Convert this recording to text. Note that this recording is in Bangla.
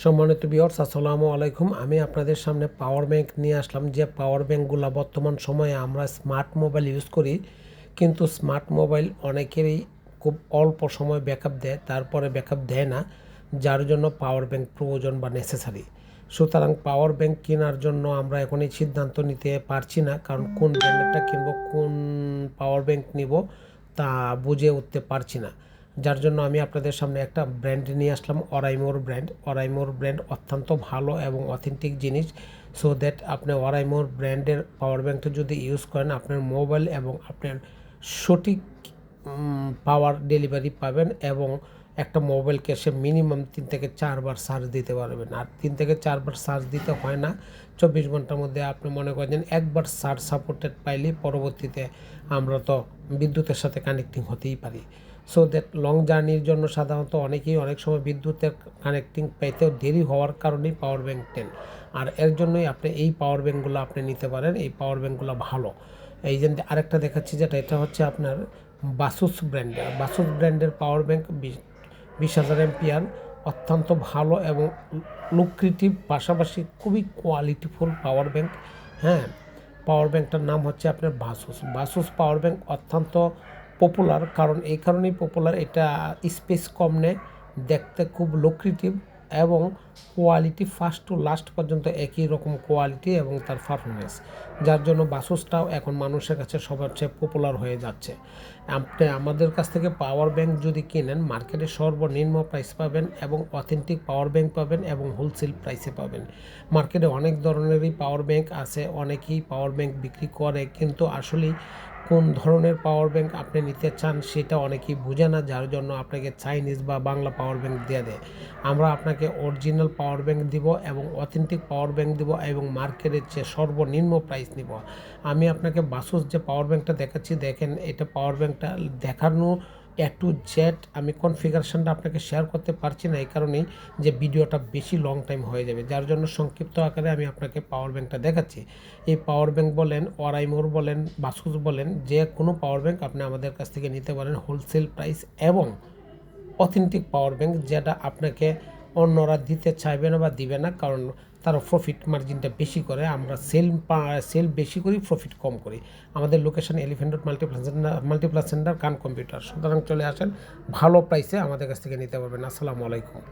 সম্মানিত ভিউয়ার্স, আসসালামু আলাইকুম। আমি আপনাদের সামনে পাওয়ার ব্যাংক নিয়ে আসলাম। যে পাওয়ার ব্যাংকগুলো বর্তমান সময়ে আমরা স্মার্ট মোবাইল ইউজ করি, কিন্তু স্মার্ট মোবাইল অনেকেরই খুব অল্প সময় ব্যাকআপ দেয়, তারপরে ব্যাকআপ দেয় না, যার জন্য পাওয়ার ব্যাংক প্রয়োজন বা নেসেসারি। সুতরাং পাওয়ার ব্যাংক কেনার জন্য আমরা এখনই সিদ্ধান্ত নিতে পারছি না, কারণ কোন ব্র্যান্ডেরটা কিনবো, কোন পাওয়ার ব্যাংক নিব তা বুঝে উঠতে পারছি না। যার জন্য আমি আপনাদের সামনে একটা ব্র্যান্ড নিয়ে আসলাম, অরাইমোর ব্র্যান্ড অত্যন্ত ভালো এবং অথেন্টিক জিনিস। সো দ্যাট আপনি অরাইমোর ব্র্যান্ডের পাওয়ার ব্যাংকটা যদি ইউজ করেন, আপনার মোবাইল এবং আপনার সঠিক পাওয়ার ডেলিভারি পাবেন এবং একটা মোবাইলকে সে মিনিমাম 3 থেকে 4 বার চার্জ দিতে পারবেন। আর 3 থেকে 4 বার চার্জ দিতে হয় না, 24 ঘন্টার মধ্যে আপনি মনে করেন একবার চার্জ সাপোর্টেড পাইলে পরবর্তীতে আমরা তো বিদ্যুতের সাথে কানেক্টিং হতেই পারি। সো দ্যাট লং জার্নির জন্য সাধারণত অনেকেই অনেক সময় বিদ্যুতের কানেক্টিং পেতেও দেরি হওয়ার কারণেই পাওয়ার ব্যাংক নেন। আর এর জন্যই আপনি এই পাওয়ার ব্যাংকগুলো আপনি নিতে পারেন। এই পাওয়ার ব্যাংকগুলো ভালো। এই যে আরেকটা দেখাচ্ছি, যেটা এটা হচ্ছে আপনার বাসুস ব্র্যান্ডের পাওয়ার ব্যাংক 20,000 এমপিয়ার, অত্যন্ত ভালো এবং লুক্রেটিভ, পাশাপাশি খুবই কোয়ালিটিফুল পাওয়ার ব্যাংক। হ্যাঁ, পাওয়ার ব্যাংকটার নাম হচ্ছে আপনার বাসুস পাওয়ার ব্যাংক। অত্যন্ত পপুলার, কারণ এই কারণেই পপুলার, এটা স্পেস কম নেয়, দেখতে খুব লুক্রেটিভ এবং কোয়ালিটি ফার্স্ট টু লাস্ট পর্যন্ত একই রকম কোয়ালিটি এবং তার পারফরমেন্স, যার জন্য বাসুসটাও এখন মানুষের কাছে সবার চেয়ে পপুলার হয়ে যাচ্ছে। আপনি আমাদের কাছ থেকে পাওয়ার ব্যাংক যদি কিনেন, মার্কেটে সর্বনিম্ন প্রাইস পাবেন এবং অথেন্টিক পাওয়ার ব্যাংক পাবেন এবং হোলসেল প্রাইসে পাবেন। মার্কেটে অনেক ধরনেরই পাওয়ার ব্যাংক আছে, অনেকেই পাওয়ার ব্যাংক বিক্রি করে, কিন্তু আসলেই কোন ধরনের পাওয়ার ব্যাংক আপনি নিতে চান সেটা অনেকেই বোঝে না, যার জন্য আপনাকে চাইনিজ বা বাংলা পাওয়ার ব্যাংক দিয়ে দেয়। আমরা আপনাকে অরিজিনাল পাওয়ার ব্যাংক দিব এবং অথেন্টিক পাওয়ার ব্যাংক দিব এবং মার্কেটের চেয়ে সর্বনিম্ন প্রাইস নিব। আমি আপনাকে বাসুস যে পাওয়ার ব্যাংকটা দেখাচ্ছি, দেখেন এটা পাওয়ার ব্যাংকটা দেখানো টু জেড আমি কনফিগারেশনটা আপনাকে শেয়ার করতে পারছি না, এই কারণেই যে ভিডিওটা বেশি লং টাইম হয়ে যাবে, যার জন্য সংক্ষিপ্ত আকারে আমি আপনাকে পাওয়ার ব্যাংকটা দেখাচ্ছি। এই পাওয়ার ব্যাংক বলেন, অরাইমোর বলেন, বাসুস বলেন, যে কোনো পাওয়ার ব্যাংক আপনি আমাদের কাছ থেকে নিতে পারেন হোলসেল প্রাইস এবং অথেন্টিক পাওয়ার ব্যাংক, যেটা আপনাকে অন্যরা দিতে চাইবে না বা দিবে না, কারণ তারা প্রফিট মার্জিনটা বেশি করে। আমরা সেল বেশি করি, প্রফিট কম করি। আমাদের লোকেশন এলিফ্যান্ট রোড মাল্টিপ্লাস সেন্টার কান কম্পিউটার। সুতরাং চলে আসেন, ভালো প্রাইসে আমাদের কাছ থেকে নিতে পারবেন। আসসালামু আলাইকুম।